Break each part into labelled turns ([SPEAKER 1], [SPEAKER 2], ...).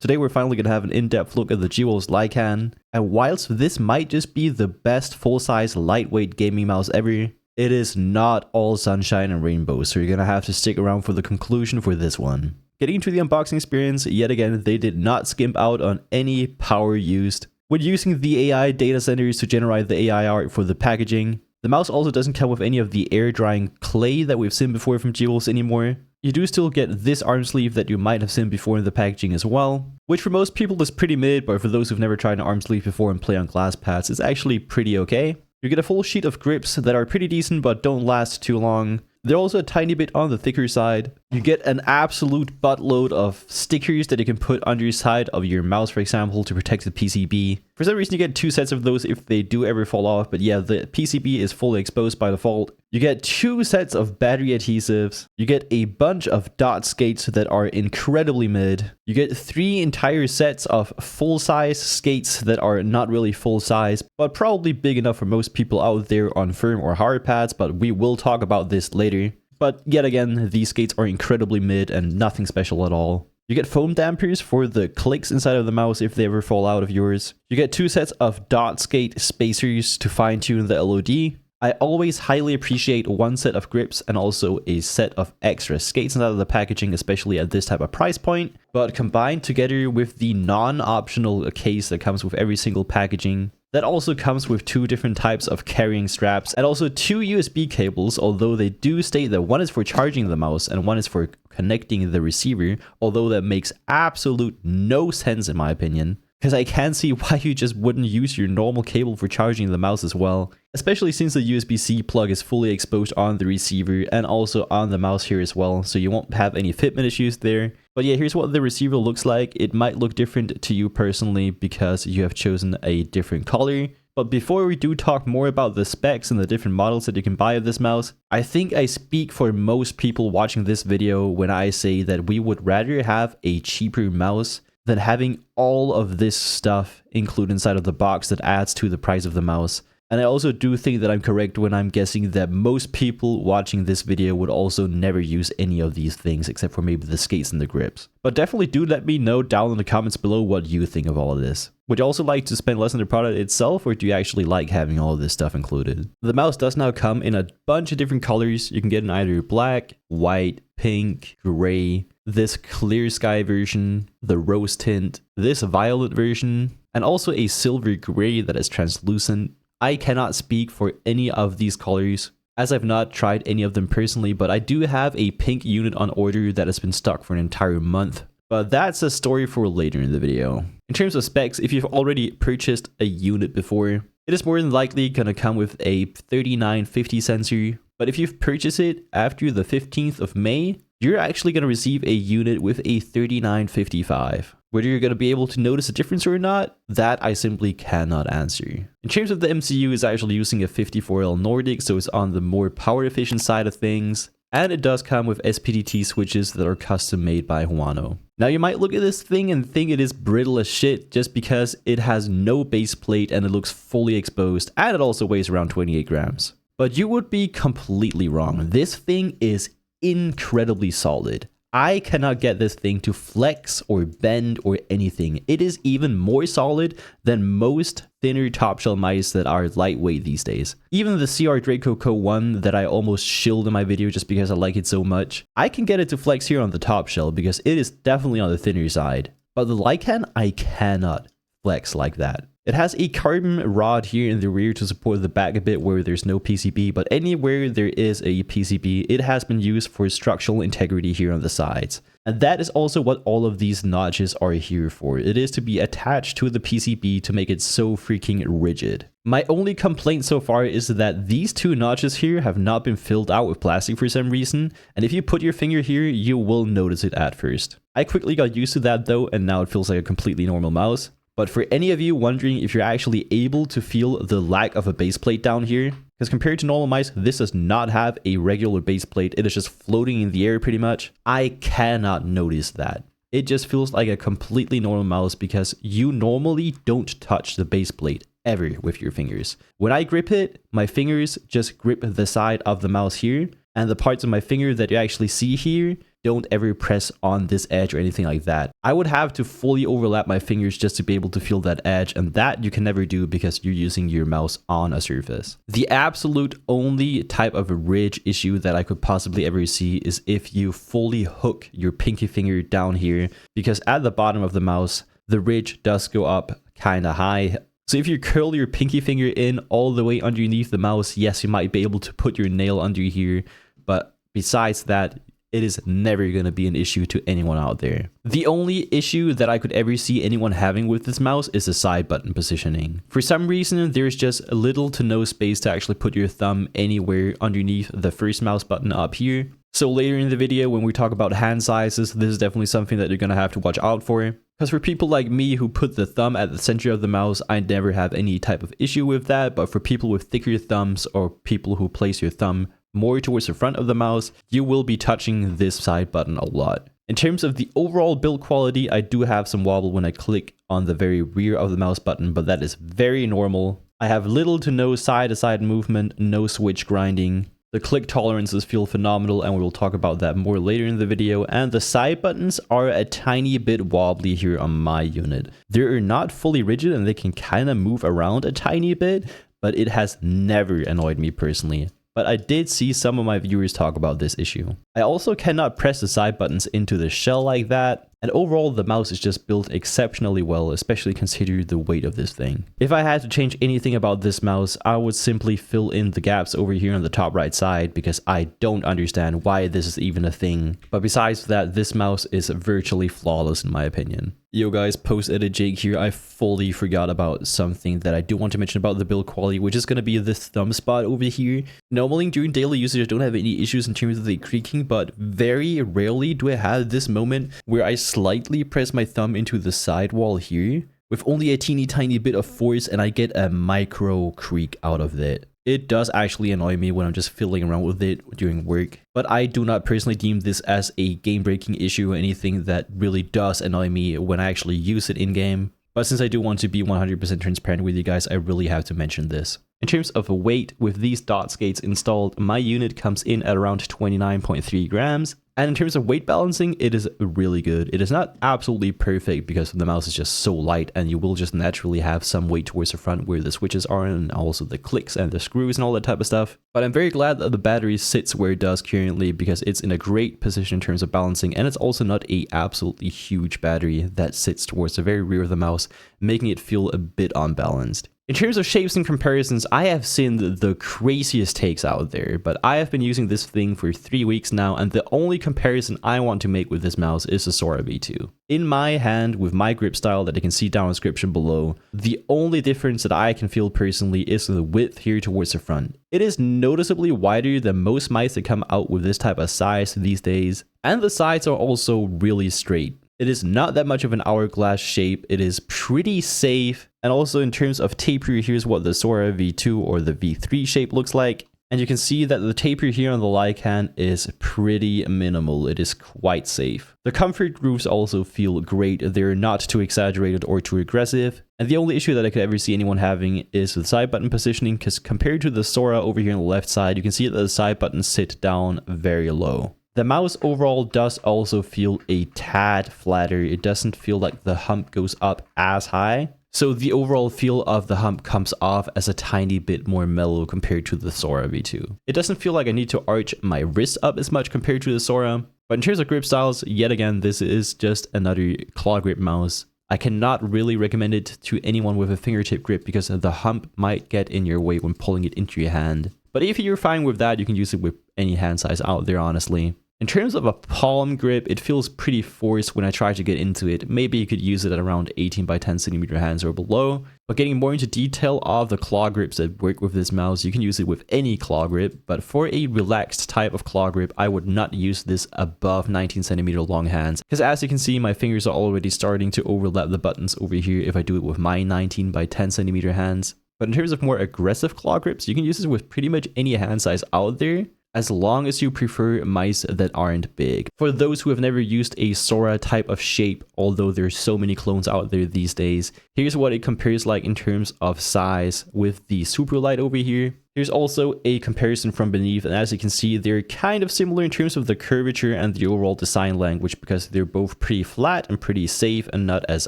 [SPEAKER 1] Today we're finally going to have an in-depth look at the Duo's Lycan, and whilst this might just be the best full-size lightweight gaming mouse ever, it is not all sunshine and rainbows, so you're going to have to stick around for the conclusion for this one. Getting into the unboxing experience, yet again, they did not skimp out on any power used. When using the AI data centers to generate the AI art for the packaging, the mouse also doesn't come with any of the air drying clay that we've seen before from Duos anymore. You do still get this arm sleeve that you might have seen before in the packaging as well, which for most people is pretty mid, but for those who've never tried an arm sleeve before and play on glass pads, it's actually pretty okay. You get a full sheet of grips that are pretty decent but don't last too long. They're also a tiny bit on the thicker side. You get an absolute buttload of stickers that you can put under your side of your mouse, for example, to protect the PCB. For some reason, you get 2 sets of those if they do ever fall off, but yeah, the PCB is fully exposed by default. You get 2 sets of battery adhesives. You get a bunch of dot skates that are incredibly mid. You get 3 entire sets of full-size skates that are not really full-size, but probably big enough for most people out there on firm or hard pads, but we will talk about this later. But yet again, these skates are incredibly mid and nothing special at all. You get foam dampers for the clicks inside of the mouse if they ever fall out of yours. You get 2 sets of dot skate spacers to fine-tune the LOD. I always highly appreciate 1 set of grips and also a set of extra skates inside of the packaging, especially at this type of price point. But combined together with the non-optional case that comes with every single packaging, that also comes with 2 different types of carrying straps and also 2 USB cables, although they do state that one is for charging the mouse and one is for connecting the receiver, although that makes absolute no sense in my opinion, because I can't see why you just wouldn't use your normal cable for charging the mouse as well, especially since the USB-C plug is fully exposed on the receiver and also on the mouse here as well, so you won't have any fitment issues there. But yeah, here's what the receiver looks like. It might look different to you personally because you have chosen a different color. But before we do talk more about the specs and the different models that you can buy of this mouse, I think I speak for most people watching this video when I say that we would rather have a cheaper mouse than having all of this stuff included inside of the box that adds to the price of the mouse. And I also do think that I'm correct when I'm guessing that most people watching this video would also never use any of these things except for maybe the skates and the grips. But definitely do let me know down in the comments below what you think of all of this. Would you also like to spend less on the product itself, or do you actually like having all of this stuff included? The mouse does now come in a bunch of different colors. You can get in either black, white, pink, gray, this clear sky version, the rose tint, this violet version, and also a silver gray that is translucent. I cannot speak for any of these colors, as I've not tried any of them personally, but I do have a pink unit on order that has been stuck for an entire month. But that's a story for later in the video. In terms of specs, if you've already purchased a unit before, it is more than likely going to come with a 3950 sensor. But if you've purchased it after the 15th of May, you're actually going to receive a unit with a 3955. Whether you're going to be able to notice a difference or not, that I simply cannot answer. In terms of the MCU, it's actually using a 54L Nordic, so it's on the more power efficient side of things. And it does come with SPDT switches that are custom made by Huano. Now you might look at this thing and think it is brittle as shit just because it has no base plate and it looks fully exposed, and it also weighs around 28 grams. But you would be completely wrong. This thing is incredibly solid. I cannot get this thing to flex or bend or anything. It is even more solid than most thinner top shell mice that are lightweight these days. Even the CR Draco Co 1 that I almost shilled in my video just because I like it so much, I can get it to flex here on the top shell because it is definitely on the thinner side. But the Lycan, I cannot flex like that. It has a carbon rod here in the rear to support the back a bit where there's no PCB, but anywhere there is a PCB, it has been used for structural integrity here on the sides. And that is also what all of these notches are here for. It is to be attached to the PCB to make it so freaking rigid. My only complaint so far is that these 2 notches here have not been filled out with plastic for some reason, and if you put your finger here, you will notice it at first. I quickly got used to that though, and now it feels like a completely normal mouse. But for any of you wondering if you're actually able to feel the lack of a base plate down here, because compared to normal mice, this does not have a regular base plate. It is just floating in the air pretty much. I cannot notice that. It just feels like a completely normal mouse because you normally don't touch the base plate ever with your fingers. When I grip it, my fingers just grip the side of the mouse here, and the parts of my finger that you actually see here don't ever press on this edge or anything like that. I would have to fully overlap my fingers just to be able to feel that edge, and that you can never do because you're using your mouse on a surface. The absolute only type of ridge issue that I could possibly ever see is if you fully hook your pinky finger down here, because at the bottom of the mouse, the ridge does go up kind of high. So if you curl your pinky finger in all the way underneath the mouse, yes, you might be able to put your nail under here, but besides that, it is never going to be an issue to anyone out there. The only issue that I could ever see anyone having with this mouse is the side button positioning. For some reason, there's just little to no space to actually put your thumb anywhere underneath the first mouse button up here. So later in the video, when we talk about hand sizes, this is definitely something that you're going to have to watch out for. Because for people like me who put the thumb at the center of the mouse, I never have any type of issue with that. But for people with thicker thumbs or people who place your thumb more towards the front of the mouse, you will be touching this side button a lot. In terms of the overall build quality, I do have some wobble when I click on the very rear of the mouse button, but that is very normal. I have little to no side-to-side movement, no switch grinding. The click tolerances feel phenomenal, and we will talk about that more later in the video. And the side buttons are a tiny bit wobbly here on my unit. They're not fully rigid and they can kind of move around a tiny bit, but it has never annoyed me personally. But I did see some of my viewers talk about this issue. I also cannot press the side buttons into the shell like that. And overall, the mouse is just built exceptionally well, especially considering the weight of this thing. If I had to change anything about this mouse, I would simply fill in the gaps over here on the top right side, because I don't understand why this is even a thing. But besides that, this mouse is virtually flawless in my opinion. Yo guys, post-edit Jake here. I fully forgot about something that I do want to mention about the build quality, which is going to be this thumb spot over here. Normally during daily usage, I don't have any issues in terms of the creaking, but very rarely do I have this moment where I slightly press my thumb into the sidewall here with only a teeny tiny bit of force and I get a micro creak out of it. It does actually annoy me when I'm just fiddling around with it during work, but I do not personally deem this as a game-breaking issue or anything that really does annoy me when I actually use it in-game. But since I do want to be 100% transparent with you guys, I really have to mention this. In terms of weight, with these dot skates installed, my unit comes in at around 29.3 grams. And in terms of weight balancing, it is really good. It is not absolutely perfect because the mouse is just so light, and you will just naturally have some weight towards the front where the switches are and also the clicks and the screws and all that type of stuff. But I'm very glad that the battery sits where it does currently, because it's in a great position in terms of balancing, and it's also not a absolutely huge battery that sits towards the very rear of the mouse, making it feel a bit unbalanced. In terms of shapes and comparisons, I have seen the craziest takes out there, but I have been using this thing for 3 weeks now, and the only comparison I want to make with this mouse is the Sora V2. In my hand, with my grip style that you can see down in the description below, the only difference that I can feel personally is the width here towards the front. It is noticeably wider than most mice that come out with this type of size these days, and the sides are also really straight. It is not that much of an hourglass shape, it is pretty safe, and also in terms of taper, here's what the Sora V2 or the V3 shape looks like. And you can see that the taper here on the Lycan is pretty minimal, it is quite safe. The comfort grooves also feel great, they're not too exaggerated or too aggressive. And the only issue that I could ever see anyone having is the side button positioning, because compared to the Sora over here on the left side, you can see that the side buttons sit down very low. The mouse overall does also feel a tad flatter. It doesn't feel like the hump goes up as high. So the overall feel of the hump comes off as a tiny bit more mellow compared to the Sora V2. It doesn't feel like I need to arch my wrist up as much compared to the Sora. But in terms of grip styles, yet again, this is just another claw grip mouse. I cannot really recommend it to anyone with a fingertip grip because the hump might get in your way when pulling it into your hand. But if you're fine with that, you can use it with any hand size out there, honestly. In terms of a palm grip, it feels pretty forced when I try to get into it. Maybe you could use it at around 18 by 10 centimeter hands or below. But getting more into detail of the claw grips that work with this mouse, you can use it with any claw grip. But for a relaxed type of claw grip, I would not use this above 19 centimeter long hands. Because as you can see, my fingers are already starting to overlap the buttons over here if I do it with my 19 by 10 centimeter hands. But in terms of more aggressive claw grips, you can use this with pretty much any hand size out there, as long as you prefer mice that aren't big. For those who have never used a Sora type of shape, although there's so many clones out there these days, here's what it compares like in terms of size with the Super Light over here. Here's also a comparison from beneath, and as you can see, they're kind of similar in terms of the curvature and the overall design language because they're both pretty flat and pretty safe and not as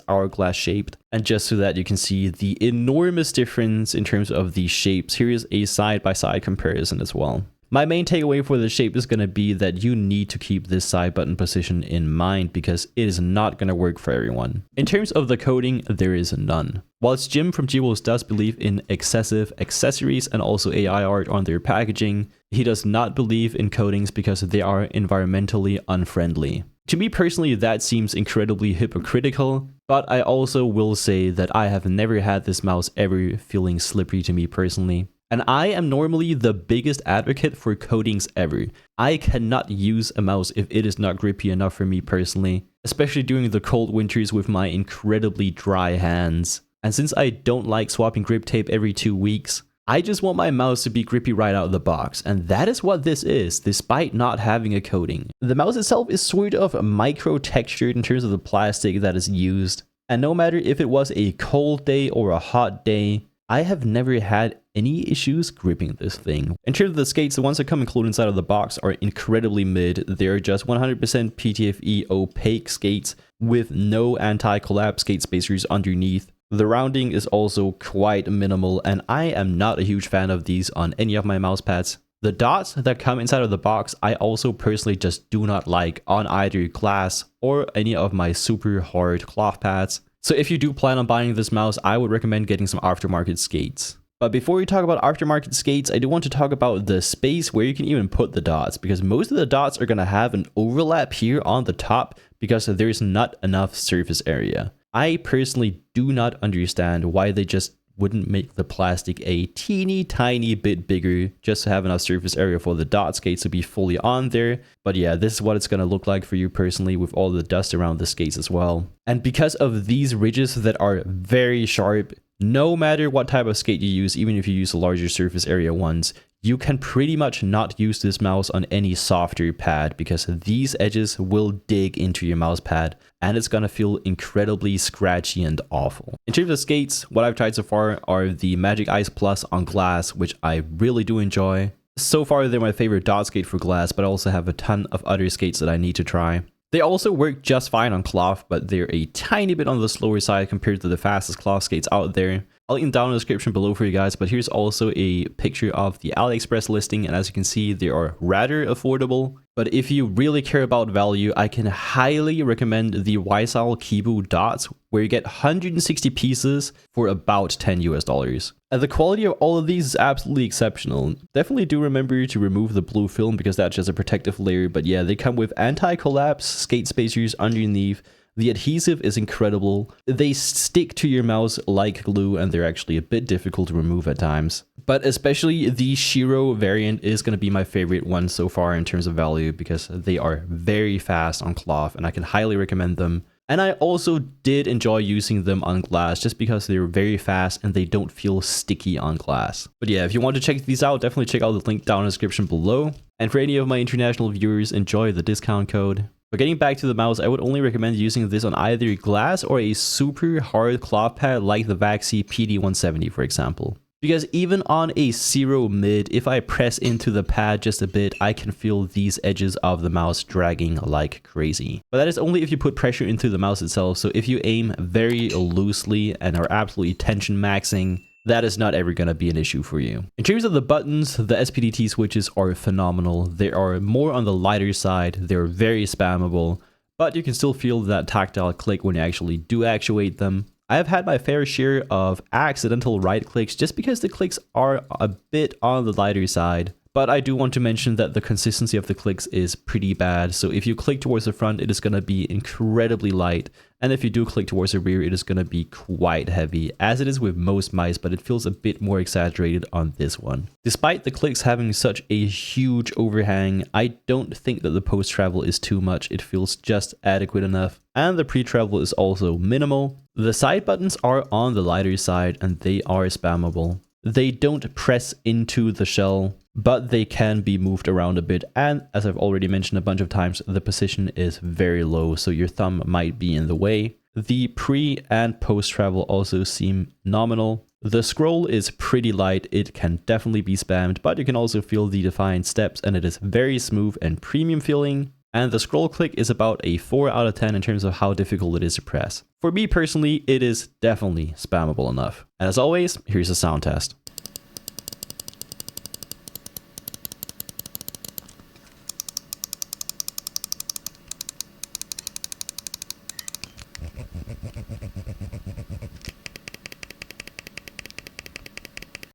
[SPEAKER 1] hourglass shaped. And just so that you can see the enormous difference in terms of the shapes, here is a side-by-side comparison as well. My main takeaway for the shape is going to be that you need to keep this side button position in mind because it is not going to work for everyone. In terms of the coating, there is none. Whilst Jim from GWOS does believe in excessive accessories and also AI art on their packaging, he does not believe in coatings because they are environmentally unfriendly. To me personally, that seems incredibly hypocritical, but I also will say that I have never had this mouse ever feeling slippery to me personally. And I am normally the biggest advocate for coatings ever. I cannot use a mouse if it is not grippy enough for me personally, especially during the cold winters with my incredibly dry hands. And since I don't like swapping grip tape every 2 weeks, I just want my mouse to be grippy right out of the box, and that is what this is, despite not having a coating. The mouse itself is sort of micro-textured in terms of the plastic that is used, and no matter if it was a cold day or a hot day, I have never had any issues gripping this thing. In terms of the skates, the ones that come included inside of the box are incredibly mid. They're just 100% PTFE opaque skates with no anti-collapse skate spacers underneath. The rounding is also quite minimal, and I am not a huge fan of these on any of my mouse pads. The dots that come inside of the box, I also personally just do not like on either glass or any of my super hard cloth pads. So if you do plan on buying this mouse, I would recommend getting some aftermarket skates. But before we talk about aftermarket skates, I do want to talk about the space where you can even put the dots, because most of the dots are going to have an overlap here on the top because there's not enough surface area. I personally do not understand why they just wouldn't make the plastic a teeny tiny bit bigger just to have enough surface area for the dot skates to be fully on there. But yeah, this is what it's going to look like for you personally with all the dust around the skates as well. And because of these ridges that are very sharp, no matter what type of skate you use, even if you use larger surface area ones, you can pretty much not use this mouse on any softer pad because these edges will dig into your mouse pad and it's gonna feel incredibly scratchy and awful. In terms of skates, what I've tried so far are the Magic Ice Plus on glass, which I really do enjoy. So far, they're my favorite dot skate for glass, but I also have a ton of other skates that I need to try. They also work just fine on cloth, but they're a tiny bit on the slower side compared to the fastest cloth skates out there. I'll link down in the description below for you guys, but here's also a picture of the AliExpress listing, and as you can see, they are rather affordable. But if you really care about value, I can highly recommend the YSL Kibu dots, where you get 160 pieces for about $10 US. And the quality of all of these is absolutely exceptional. Definitely do remember to remove the blue film because that's just a protective layer, but yeah, they come with anti-collapse skate spacers underneath. The adhesive is incredible. They stick to your mouse like glue and they're actually a bit difficult to remove at times. But especially the Shiro variant is going to be my favorite one so far in terms of value because they are very fast on cloth and I can highly recommend them. And I also did enjoy using them on glass just because they're very fast and they don't feel sticky on glass. But yeah, if you want to check these out, definitely check out the link down in the description below. And for any of my international viewers, enjoy the discount code. But getting back to the mouse, I would only recommend using this on either glass or a super hard cloth pad like the Vaxi PD170 for example. Because even on a 0 mid, if I press into the pad just a bit, I can feel these edges of the mouse dragging like crazy. But that is only if you put pressure into the mouse itself, so if you aim very loosely and are absolutely tension maxing, that is not ever going to be an issue for you. In terms of the buttons, the SPDT switches are phenomenal. They are more on the lighter side, they're very spammable, but you can still feel that tactile click when you actually do actuate them. I have had my fair share of accidental right clicks just because the clicks are a bit on the lighter side. But I do want to mention that the consistency of the clicks is pretty bad. So if you click towards the front, it is going to be incredibly light. And if you do click towards the rear, it is going to be quite heavy, as it is with most mice, but it feels a bit more exaggerated on this one. Despite the clicks having such a huge overhang, I don't think that the post-travel is too much. It feels just adequate enough. And the pre-travel is also minimal. The side buttons are on the lighter side and they are spammable. They don't press into the shell, but they can be moved around a bit, and as I've already mentioned a bunch of times, the position is very low, so your thumb might be in the way. The pre and post travel also seem nominal. The scroll is pretty light, it can definitely be spammed, but you can also feel the defined steps and it is very smooth and premium feeling. And the scroll click is about a 4 out of 10 in terms of how difficult it is to press. For me personally, it is definitely spammable enough. And as always, here's a sound test.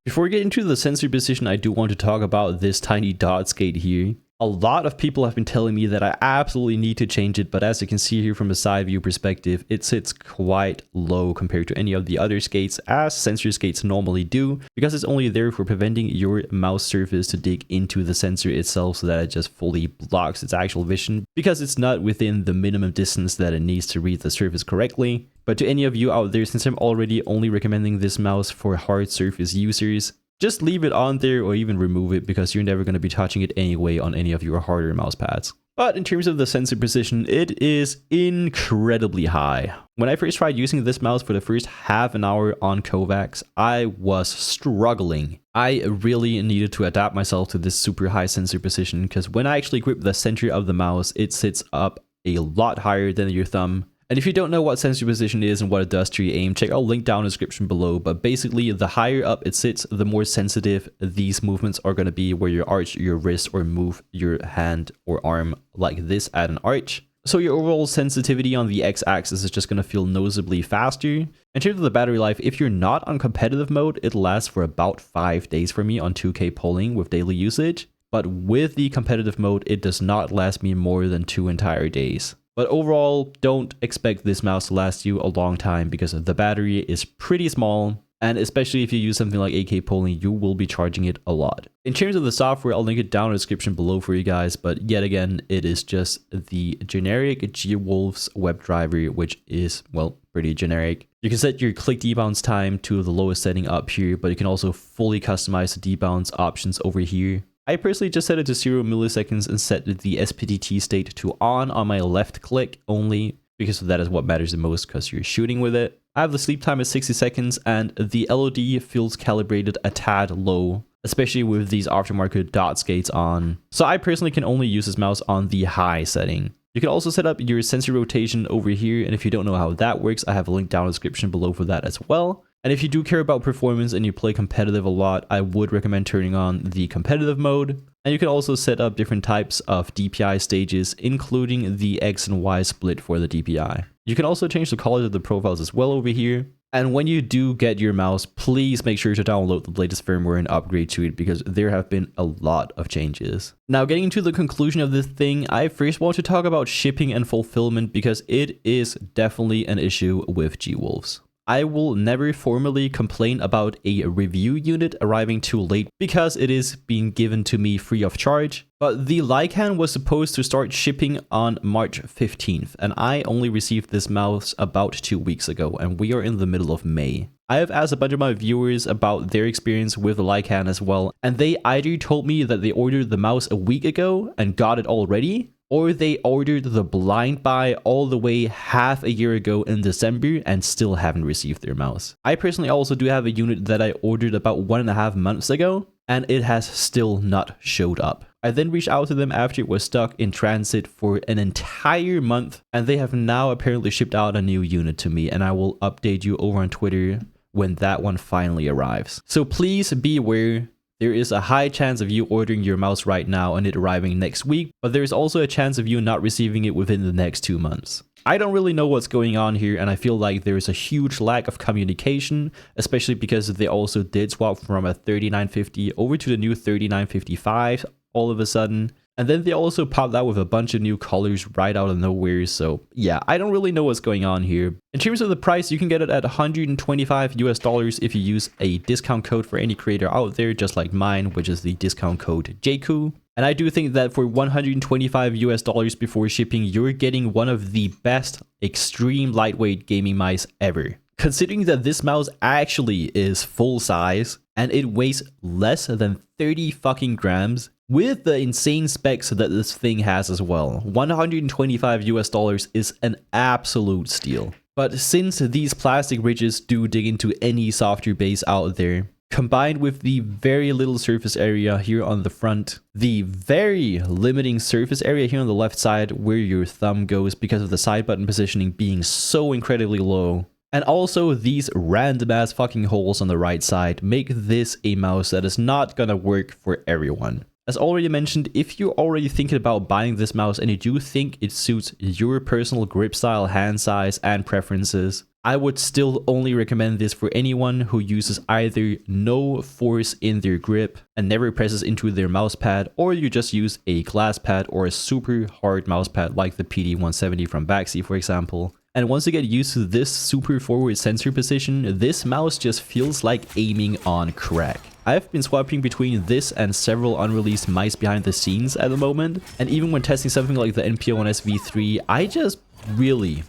[SPEAKER 1] Before we get into the sensor position, I do want to talk about this tiny Sensordotgate here. A lot of people have been telling me that I absolutely need to change it, but as you can see here from a side view perspective, it sits quite low compared to any of the other skates, as sensor skates normally do, because it's only there for preventing your mouse surface to dig into the sensor itself so that it just fully blocks its actual vision, because it's not within the minimum distance that it needs to read the surface correctly. But to any of you out there, since I'm already only recommending this mouse for hard surface users, just leave it on there or even remove it because you're never going to be touching it anyway on any of your harder mouse pads. But in terms of the sensor precision, it is incredibly high. When I first tried using this mouse for the first half an hour on Kovacs, I was struggling. I really needed to adapt myself to this super high sensor precision because when I actually grip the center of the mouse, it sits up a lot higher than your thumb. And if you don't know what sensor position is and what it does to your aim, check out link down in the description below. But basically, the higher up it sits, the more sensitive these movements are going to be, where you arch your wrist or move your hand or arm like this at an arch. So your overall sensitivity on the x-axis is just going to feel noticeably faster. In terms of the battery life, if you're not on competitive mode, it lasts for about 5 days for me on 2K polling with daily usage. But with the competitive mode, it does not last me more than 2 entire days. But overall, don't expect this mouse to last you a long time because the battery is pretty small, and especially if you use something like AK polling, you will be charging it a lot. In terms of the software, I'll link it down in the description below for you guys, but yet again, it is just the generic GWolves WebDriver, which is, well, pretty generic. You can set your click debounce time to the lowest setting up here, but you can also fully customize the debounce options over here. I personally just set it to 0 milliseconds and set the SPDT state to on my left click only, because that is what matters the most because you're shooting with it. I have the sleep time at 60 seconds and the LOD feels calibrated a tad low, especially with these aftermarket dot skates on. So I personally can only use this mouse on the high setting. You can also set up your sensor rotation over here, and if you don't know how that works, I have a link down in the description below for that as well. And if you do care about performance and you play competitive a lot, I would recommend turning on the competitive mode. And you can also set up different types of DPI stages, including the X and Y split for the DPI. You can also change the colors of the profiles as well over here. And when you do get your mouse, please make sure to download the latest firmware and upgrade to it because there have been a lot of changes. Now, getting to the conclusion of this thing, I first want to talk about shipping and fulfillment because it is definitely an issue with GWolves. I will never formally complain about a review unit arriving too late because it is being given to me free of charge. But the Lycan was supposed to start shipping on March 15th, and I only received this mouse about 2 weeks ago, and we are in the middle of May. I have asked a bunch of my viewers about their experience with the Lycan as well, and they either told me that they ordered the mouse a week ago and got it already, or they ordered the blind buy all the way half a year ago in December and still haven't received their mouse. I personally also do have a unit that I ordered about 1.5 months ago, and it has still not showed up. I then reached out to them after it was stuck in transit for an entire month, and they have now apparently shipped out a new unit to me, and I will update you over on Twitter when that one finally arrives. So please be aware. There is a high chance of you ordering your mouse right now and it arriving next week, but there is also a chance of you not receiving it within the next 2 months. I don't really know what's going on here, and I feel like there is a huge lack of communication, especially because they also did swap from a 3950 over to the new 3955 all of a sudden. And then they also popped out with a bunch of new colors right out of nowhere. So yeah, I don't really know what's going on here. In terms of the price, you can get it at $125 if you use a discount code for any creator out there, just like mine, which is the discount code JKU. And I do think that for $125 before shipping, you're getting one of the best extreme lightweight gaming mice ever. Considering that this mouse actually is full size and it weighs less than 30 fucking grams, with the insane specs that this thing has as well, $125 is an absolute steal. But since these plastic ridges do dig into any softer base out there, combined with the very little surface area here on the front, the very limiting surface area here on the left side where your thumb goes because of the side button positioning being so incredibly low, and also these random ass fucking holes on the right side make this a mouse that is not gonna work for everyone. As already mentioned, if you're already thinking about buying this mouse and you do think it suits your personal grip style, hand size, and preferences, I would still only recommend this for anyone who uses either no force in their grip and never presses into their mouse pad, or you just use a glass pad or a super hard mouse pad like the PD170 from Baxi, for example. And once you get used to this super forward sensor position, this mouse just feels like aiming on crack. I've been swapping between this and several unreleased mice behind the scenes at the moment, and even when testing something like the NPO-1S V3, I just really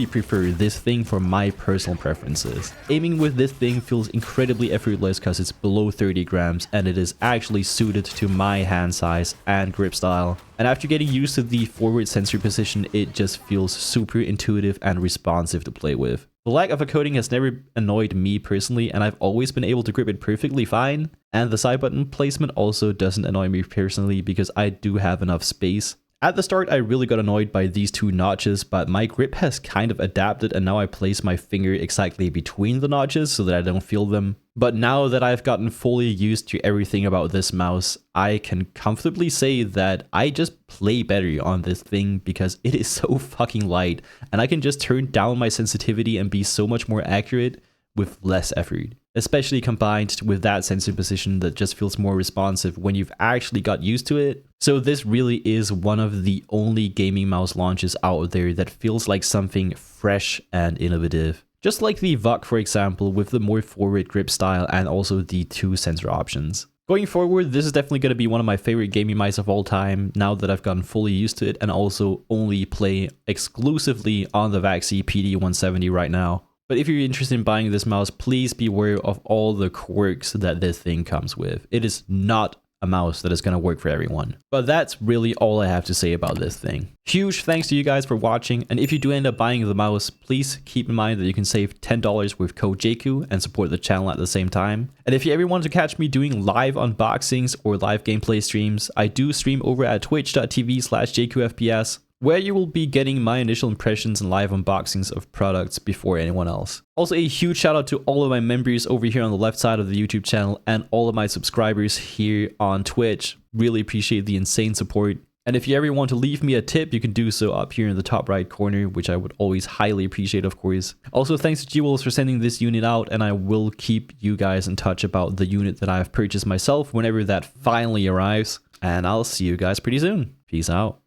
[SPEAKER 1] prefer this thing for my personal preferences. Aiming with this thing feels incredibly effortless because it's below 30 grams and it is actually suited to my hand size and grip style. And after getting used to the forward sensor position, it just feels super intuitive and responsive to play with. The lack of a coating has never annoyed me personally, and I've always been able to grip it perfectly fine. And the side button placement also doesn't annoy me personally because I do have enough space. At the start, I really got annoyed by these two notches, but my grip has kind of adapted and now I place my finger exactly between the notches so that I don't feel them. But now that I've gotten fully used to everything about this mouse, I can comfortably say that I just play better on this thing because it is so fucking light and I can just turn down my sensitivity and be so much more accurate with less effort. Especially combined with that sensor position that just feels more responsive when you've actually got used to it. So this really is one of the only gaming mouse launches out there that feels like something fresh and innovative. Just like the VUC, for example, with the more forward grip style and also the 2 sensor options. Going forward, this is definitely going to be one of my favorite gaming mice of all time now that I've gotten fully used to it and also only play exclusively on the Baxi PD170 right now. But if you're interested in buying this mouse, please be aware of all the quirks that this thing comes with. It is not a mouse that is going to work for everyone. But that's really all I have to say about this thing. Huge thanks to you guys for watching, and if you do end up buying the mouse, please keep in mind that you can save $10 with code JQ and support the channel at the same time. And if you ever want to catch me doing live unboxings or live gameplay streams, I do stream over at twitch.tv/JQFPS. where you will be getting my initial impressions and live unboxings of products before anyone else. Also, a huge shout out to all of my members over here on the left side of the YouTube channel and all of my subscribers here on Twitch. Really appreciate the insane support. And if you ever want to leave me a tip, you can do so up here in the top right corner, which I would always highly appreciate, of course. Also, thanks to Jewels for sending this unit out, and I will keep you guys in touch about the unit that I've purchased myself whenever that finally arrives. And I'll see you guys pretty soon. Peace out.